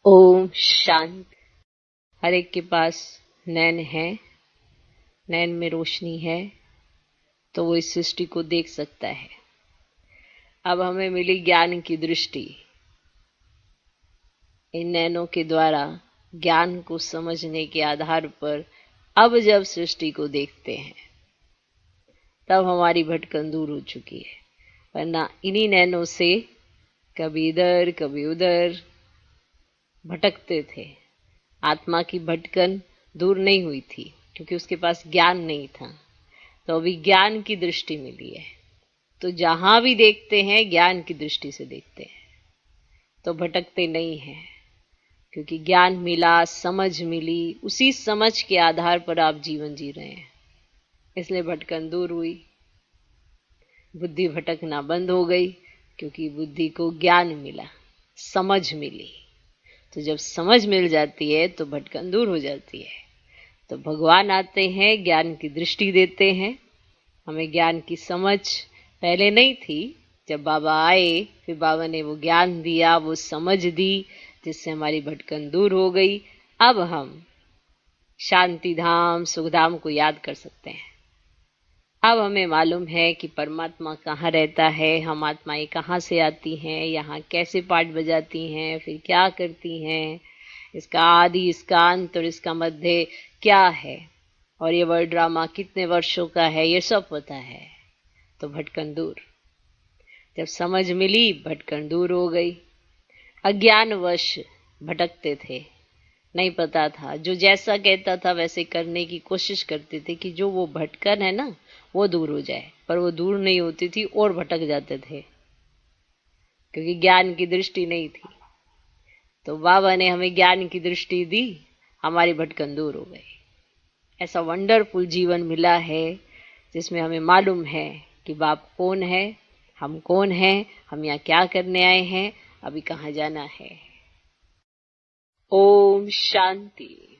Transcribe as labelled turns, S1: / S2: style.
S1: ओम शांति। हर एक के पास नैन है, नैन में रोशनी है तो वो इस सृष्टि को देख सकता है। अब हमें मिली ज्ञान की दृष्टि। इन नैनों के द्वारा ज्ञान को समझने के आधार पर अब जब सृष्टि को देखते हैं तब हमारी भटकन दूर हो चुकी है। वरना इन्हीं नैनों से कभी इधर कभी उधर भटकते थे। आत्मा की भटकन दूर नहीं हुई थी क्योंकि उसके पास ज्ञान नहीं था। तो अभी ज्ञान की दृष्टि मिली है तो जहां भी देखते हैं ज्ञान की दृष्टि से देखते हैं तो भटकते नहीं हैं, क्योंकि ज्ञान मिला, समझ मिली, उसी समझ के आधार पर आप जीवन जी रहे हैं। इसलिए भटकन दूर हुई, बुद्धि भटकना बंद हो गई क्योंकि बुद्धि को ज्ञान मिला, समझ मिली। तो जब समझ मिल जाती है तो भटकन दूर हो जाती है। तो भगवान आते हैं, ज्ञान की दृष्टि देते हैं। हमें ज्ञान की समझ पहले नहीं थी, जब बाबा आए फिर बाबा ने वो ज्ञान दिया, वो समझ दी, जिससे हमारी भटकन दूर हो गई। अब हम शांति धाम, सुखधाम को याद कर सकते हैं। अब हमें मालूम है कि परमात्मा कहाँ रहता है, हम आत्माएं कहाँ से आती हैं, यहाँ कैसे पाठ बजाती हैं, फिर क्या करती हैं, इसका आदि, इसका अंत और इसका मध्य क्या है, और ये वर्ल्ड ड्रामा कितने वर्षों का है, ये सब पता है। तो भटकन दूर। जब समझ मिली भटकन दूर हो गई। अज्ञानवश भटकते थे, नहीं पता था, जो जैसा कहता था वैसे करने की कोशिश करते थे कि जो वो भटकन है ना वो दूर हो जाए, पर वो दूर नहीं होती थी और भटक जाते थे क्योंकि ज्ञान की दृष्टि नहीं थी। तो बाबा ने हमें ज्ञान की दृष्टि दी, हमारी भटकन दूर हो गई। ऐसा वंडरफुल जीवन मिला है जिसमें हमें मालूम है कि बाप कौन है, हम कौन हैं, हम यहाँ क्या करने आए हैं, अभी कहाँ जाना है। ओम शांति।